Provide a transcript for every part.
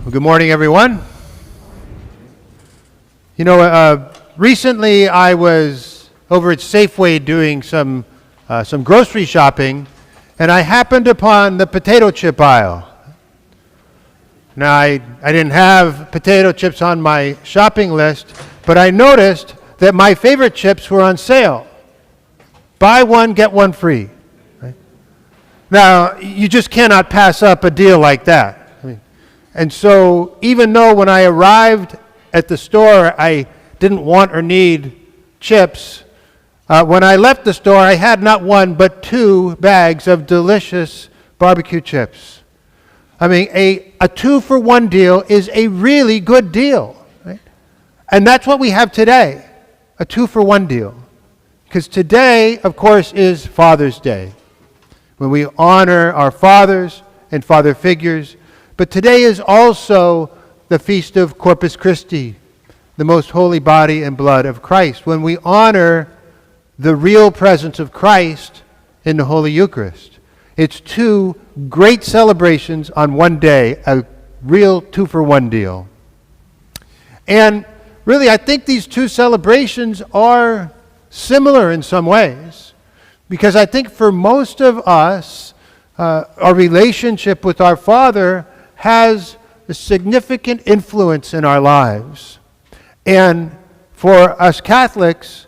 Well, good morning, everyone. Recently I was over at Safeway doing some grocery shopping, and I happened upon the potato chip aisle. Now, I didn't have potato chips on my shopping list, but I noticed that my favorite chips were on sale. Buy one, get one free. Right? Now, you just cannot pass up a deal like that. And so even though when I arrived at the store I didn't want or need chips, when I left the store I had not one but 2 bags of delicious barbecue chips. I mean, a 2-for-1 deal is a really good deal. Right? And that's what we have today, a 2-for-1 deal. Because today, of course, is Father's Day, when we honor our fathers and father figures. But today is also the feast of Corpus Christi, the most holy body and blood of Christ, when we honor the real presence of Christ in the Holy Eucharist. It's 2 great celebrations on one day, a real 2-for-1 deal. And really, I think these 2 celebrations are similar in some ways, because I think for most of us, our relationship with our Father has a significant influence in our lives. And for us Catholics,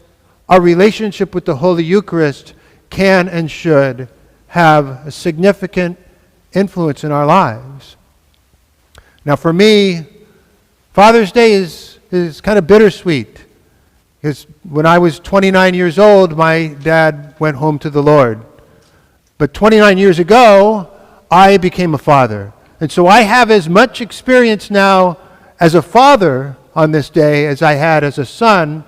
our relationship with the Holy Eucharist can and should have a significant influence in our lives. Now for me, Father's Day is kind of bittersweet, because when I was 29 years old, my dad went home to the Lord. But 29 years ago, I became a father. And so I have as much experience now as a father on this day as I had as a son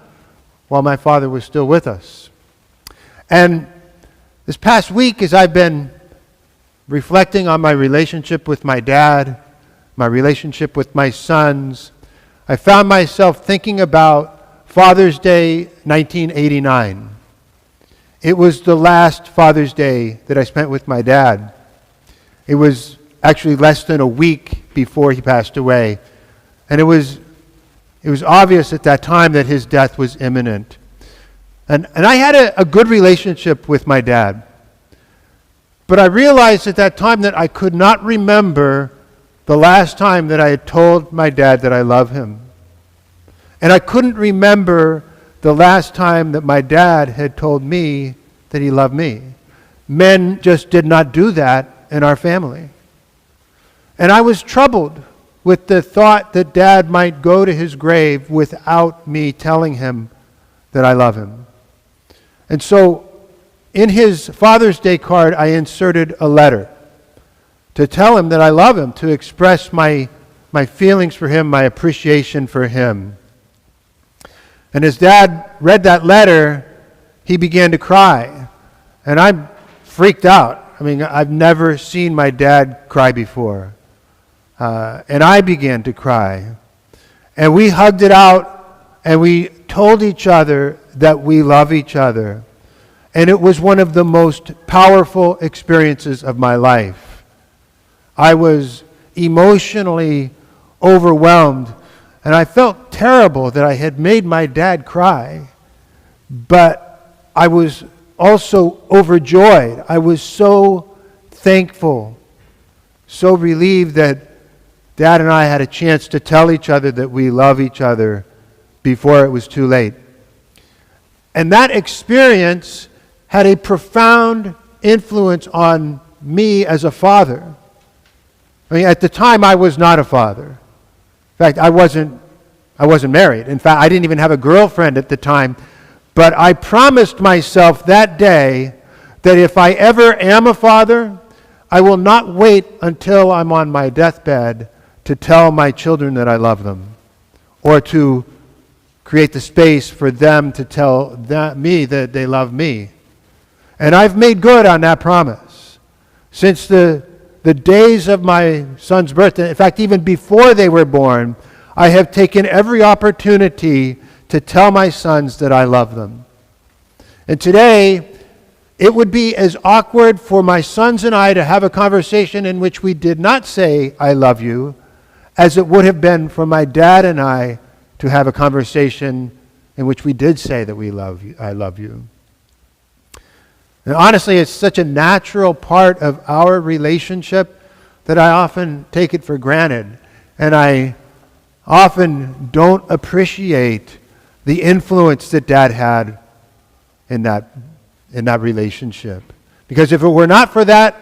while my father was still with us. And this past week, as I've been reflecting on my relationship with my dad, my relationship with my sons, I found myself thinking about Father's Day 1989. It was the last Father's Day that I spent with my dad. It was actually less than a week before he passed away. And it was obvious at that time that his death was imminent. And I had a good relationship with my dad. But I realized at that time that I could not remember the last time that I had told my dad that I love him. And I couldn't remember the last time that my dad had told me that he loved me. Men just did not do that in our family. And I was troubled with the thought that Dad might go to his grave without me telling him that I love him. And so in his Father's Day card, I inserted a letter to tell him that I love him, to express my feelings for him, my appreciation for him. And as Dad read that letter, he began to cry. And I freaked out. I mean, I've never seen my dad cry before. And I began to cry. And we hugged it out, and we told each other that we love each other. And it was one of the most powerful experiences of my life. I was emotionally overwhelmed, and I felt terrible that I had made my dad cry. But I was also overjoyed. I was so thankful, so relieved that Dad and I had a chance to tell each other that we love each other before it was too late. And that experience had a profound influence on me as a father. I mean, at the time, I was not a father. In fact, I wasn't married. In fact, I didn't even have a girlfriend at the time. But I promised myself that day that if I ever am a father, I will not wait until I'm on my deathbed to tell my children that I love them, or to create the space for them to tell me that they love me. And I've made good on that promise. Since the days of my son's birth, in fact, even before they were born, I have taken every opportunity to tell my sons that I love them. And today, it would be as awkward for my sons and I to have a conversation in which we did not say, I love you, as it would have been for my dad and I to have a conversation in which we did say that we love you, I love you. And honestly, it's such a natural part of our relationship that I often take it for granted. And I often don't appreciate the influence that Dad had in that relationship. Because if it were not for that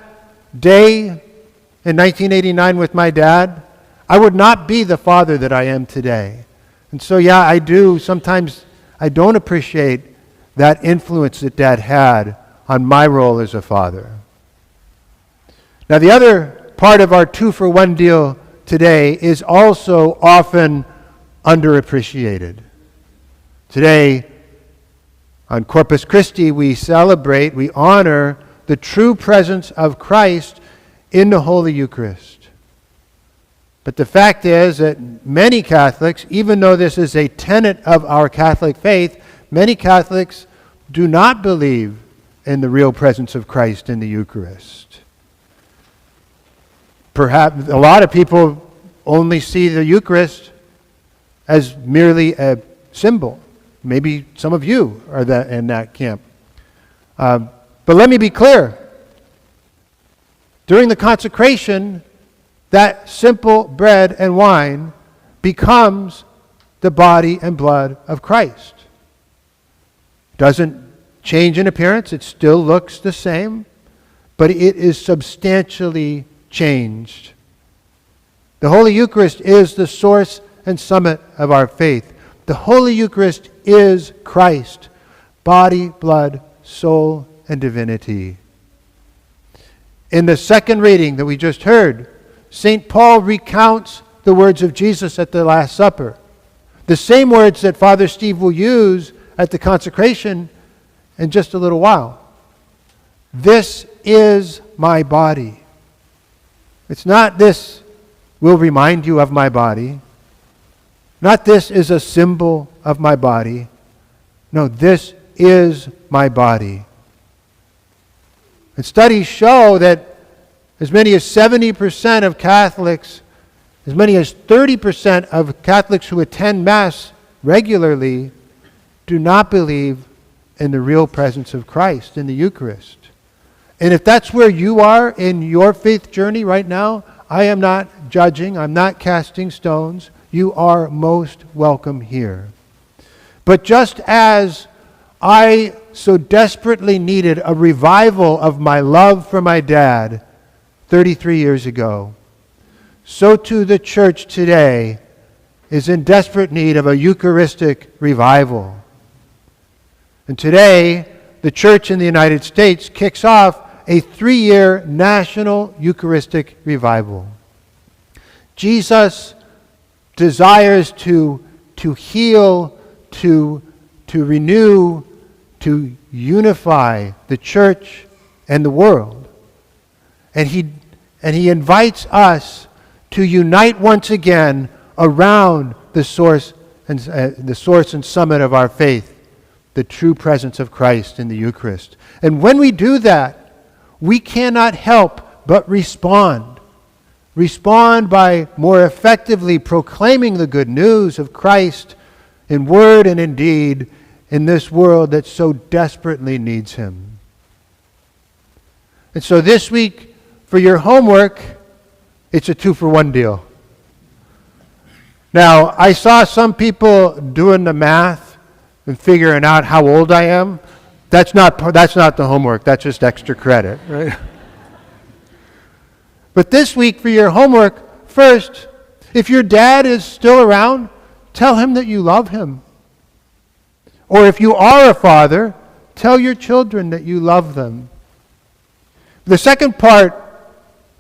day in 1989 with my dad, I would not be the father that I am today. And so, yeah, I do. Sometimes I don't appreciate that influence that Dad had on my role as a father. Now, the other part of our 2-for-1 deal today is also often underappreciated. Today, on Corpus Christi, we celebrate, we honor the true presence of Christ in the Holy Eucharist. But the fact is that many Catholics, even though this is a tenet of our Catholic faith, many Catholics do not believe in the real presence of Christ in the Eucharist. Perhaps a lot of people only see the Eucharist as merely a symbol. Maybe some of you are in that camp. But let me be clear. During the consecration, that simple bread and wine becomes the body and blood of Christ. Doesn't change in appearance. It still looks the same, but it is substantially changed. The Holy Eucharist is the source and summit of our faith. The Holy Eucharist is Christ, body, blood, soul, and divinity. In the second reading that we just heard, St. Paul recounts the words of Jesus at the Last Supper. The same words that Father Steve will use at the consecration in just a little while. This is my body. It's not this will remind you of my body. Not this is a symbol of my body. No, this is my body. And studies show that as many as 70% of Catholics, as many as 30% of Catholics who attend Mass regularly do not believe in the real presence of Christ in the Eucharist. And if that's where you are in your faith journey right now, I am not judging, I'm not casting stones. You are most welcome here. But just as I so desperately needed a revival of my love for my dad 33 years ago, so too the church today is in desperate need of a Eucharistic revival. And today, the church in the United States kicks off a 3-year national Eucharistic revival. Jesus desires to heal, to renew, to unify the church and the world. And he invites us to unite once again around the source and summit of our faith, the true presence of Christ in the Eucharist. And when we do that, we cannot help but respond. Respond by more effectively proclaiming the good news of Christ in word and in deed in this world that so desperately needs Him. And so this week, for your homework, it's a 2-for-1 deal. Now, I saw some people doing the math and figuring out how old I am. That's not the homework. That's just extra credit, right? But this week for your homework, first, if your dad is still around, tell him that you love him. Or if you are a father, tell your children that you love them. The second part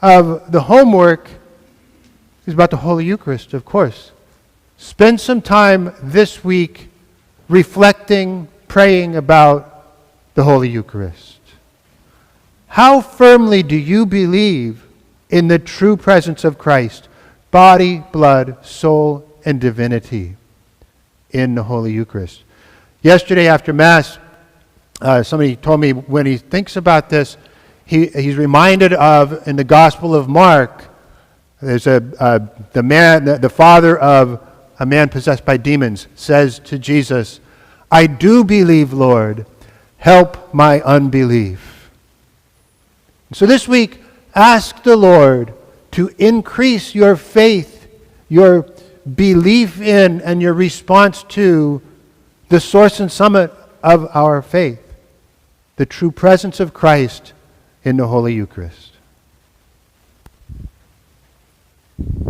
of the homework is about the Holy Eucharist, of course. Spend some time this week reflecting, praying about the Holy Eucharist. How firmly do you believe in the true presence of Christ, body, blood, soul, and divinity in the Holy Eucharist? Yesterday after Mass, somebody told me when he thinks about this, he's reminded of, in the Gospel of Mark, There's the father of a man possessed by demons says to Jesus, "I do believe, Lord. Help my unbelief." So this week, ask the Lord to increase your faith, your belief in, and your response to the source and summit of our faith, the true presence of Christ in the Holy Eucharist.